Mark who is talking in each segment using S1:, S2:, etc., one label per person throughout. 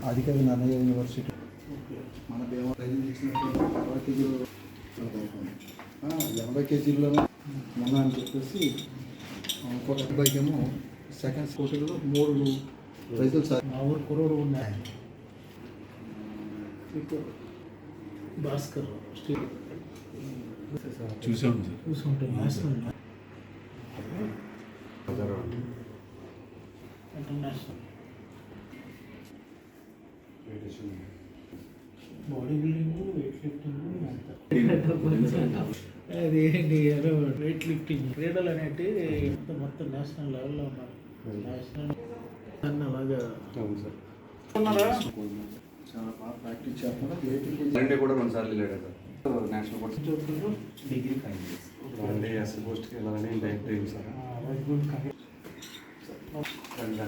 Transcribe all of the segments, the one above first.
S1: ఆదికవి Nannaya university మన భీమవరం ఇచ్చినటువంటి 60 కేజీలు 80 కేజీల్లోనే మొన్న అని చెప్పేసి ఇంకొక అబ్బాయికి ఏమో సెకండ్ పోటీలో 3 ప్రైజులు సార్
S2: మా ఊరు కుర్రోడు ఉన్నాయి. భాస్కర్ చూసుకుంటే national international body building, weight lifting, అది ఏంటి వెయిట్ లిఫ్టింగ్ క్రీడలు అనేటివి మొత్తం నేషనల్ లెవెల్లో ఉన్నారు. నేషనల్ అన్న అలాగా ఉన్నారా?
S1: చాలా బాగా ప్రాక్టీస్ చేస్తున్నారు.
S3: కూడా 2 సార్లు వెళ్ళాడు sir. National course
S2: degree final
S3: అంటే ఎస్ఎల్ పోస్ట్కి వెళ్ళాలని డైరెక్ట్ అయింది సార్. రెండు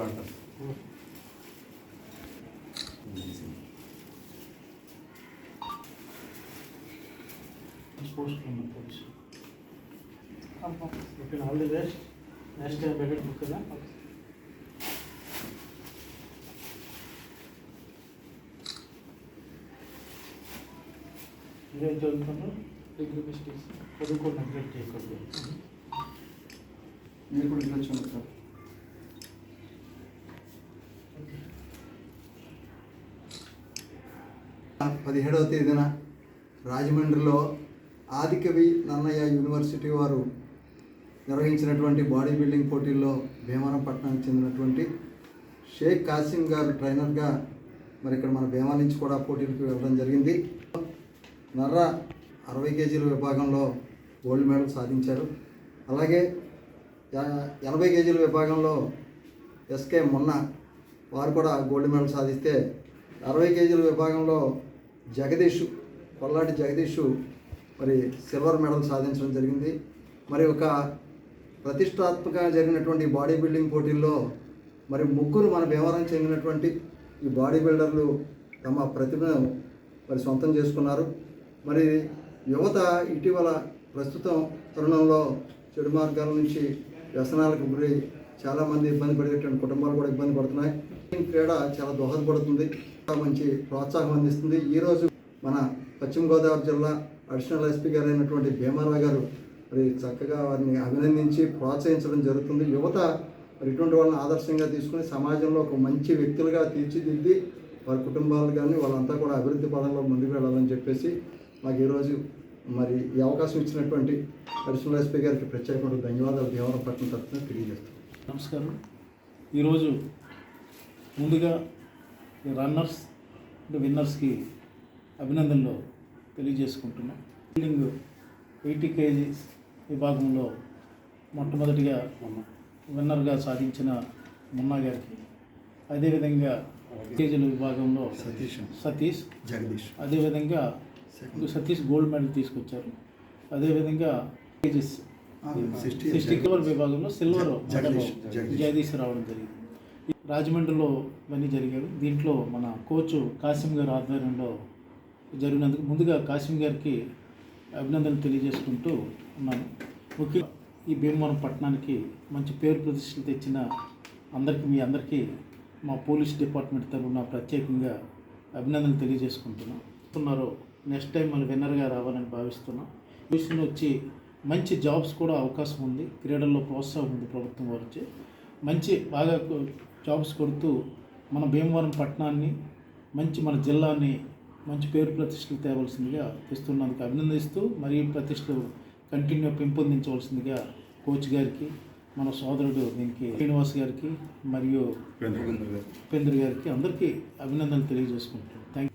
S3: ఆడతారు.
S2: Post police okay. All the best. Next Beckett book కదా. ఇదే చదువుతున్నాను. డిగ్రీ బెస్ట్ చదువుకోండి, నెగ్లెక్ట్ చేయకూడదు.
S1: మీరు కూడా ఇంట్లో చూడండి సార్. పదిహేడవ తేదీన రాజమండ్రిలో ఆదికవి నన్నయ్య యూనివర్సిటీ వారు నిర్వహించినటువంటి బాడీ బిల్డింగ్ పోటీల్లో భీమవరం పట్టణానికి చెందినటువంటి షేక్ కాసిం గారు ట్రైనర్గా మరి ఇక్కడ మన భీమవరం నుంచి కూడా పోటీలకు వెళ్ళడం జరిగింది. నర్ర 60 కేజీల విభాగంలో గోల్డ్ మెడల్ సాధించారు. అలాగే 80 కేజీల విభాగంలో ఎస్కే మొన్న వారు కూడా గోల్డ్ మెడల్ సాధిస్తే 60 కేజీల విభాగంలో కొల్లాటి జగదీష్ మరి సిల్వర్ మెడల్ సాధించడం జరిగింది. మరి ఒక ప్రతిష్టాత్మకంగా జరిగినటువంటి బాడీ బిల్డింగ్ పోటీల్లో మరి 3 మన భీమవరం చెందినటువంటి ఈ బాడీ బిల్డర్లు తమ ప్రతిభను మరి సొంతం చేసుకున్నారు. మరి యువత ఇటీవల ప్రస్తుతం తరుణంలో చెడు మార్గాల నుంచి వ్యసనాలకు గురి చాలామంది ఇబ్బంది పడేటువంటి కుటుంబాలు కూడా ఇబ్బంది పడుతున్నాయి. క్రీడ చాలా దోహదపడుతుంది, మంచి ప్రోత్సాహం అందిస్తుంది. ఈరోజు మన పశ్చిమ గోదావరి జిల్లా అడిషనల్ ఎస్పీ గారు అయినటువంటి భీమారావు గారు మరి చక్కగా వారిని అభినందించి ప్రోత్సహించడం జరుగుతుంది. యువత మరి ఇటువంటి వాళ్ళని ఆదర్శంగా తీసుకుని సమాజంలో ఒక మంచి వ్యక్తులుగా తీర్చిదిద్ది వారి కుటుంబాలు కానీ వాళ్ళంతా కూడా అభివృద్ధి పదంలో ముందుకు వెళ్ళాలని చెప్పేసి మాకు ఈరోజు మరి ఈ అవకాశం ఇచ్చినటువంటి అడిషనల్ ఎస్పీ గారికి ప్రత్యేకమైన ధన్యవాదాలు భీమవరం పట్టణం తరఫున తెలియజేస్తాం.
S2: నమస్కారం. ఈరోజు ముందుగా రన్నర్స్ విన్నర్స్కి అభినందనలు తెలియజేసుకుంటున్నాం. బిల్డింగ్ 80 కేజీస్ విభాగంలో మొట్టమొదటిగా విన్నర్గా సాధించిన మున్నా గారికి, అదేవిధంగా కేజీల విభాగంలో సతీష్
S1: జగదీష్,
S2: అదేవిధంగా సతీష్ గోల్డ్ మెడల్ తీసుకొచ్చారు. అదేవిధంగా కేజీస్ 60 కేజీల విభాగంలో సిల్వర్ జగదీష్ రావడం జరిగింది. రాజమండ్రిలో ఇవన్నీ జరిగారు. దీంట్లో మన కోచ్ కాసిం గారి ఆధ్వర్యంలో జరిగినందుకు ముందుగా కాసిం గారికి అభినందనలు తెలియజేసుకుంటూ ఉన్నాను. ముఖ్యంగా ఈ భీమవరం పట్టణానికి మంచి పేరు ప్రతిష్టలు తెచ్చిన మీ అందరికీ మా పోలీస్ డిపార్ట్మెంట్ తరఫున ప్రత్యేకంగా అభినందనలు తెలియజేసుకుంటున్నాను. నెక్స్ట్ టైం మళ్ళీ విన్నర్గా రావాలని భావిస్తున్నాం. విషయంలో వచ్చి మంచి జాబ్స్ కూడా అవకాశం ఉంది. క్రీడల్లో ప్రోత్సాహం ఉంది. ప్రభుత్వం వారిచే మంచి బాగా జాబ్స్ కొడుతూ మన భీమవరం పట్టణాన్ని మన జిల్లాని మంచి పేరు ప్రతిష్టలు తేవలసిందిగా తెస్తున్నందుకు అభినందిస్తూ మరి ప్రతిష్టలు కంటిన్యూ పెంపొందించవలసిందిగా కోచ్ గారికి, మన సోదరుడు దీనికి శ్రీనివాస్ గారికి మరియు ఉపేంద్ర గారికి అందరికీ అభినందనలు తెలియజేసుకుంటున్నాను. Thank you.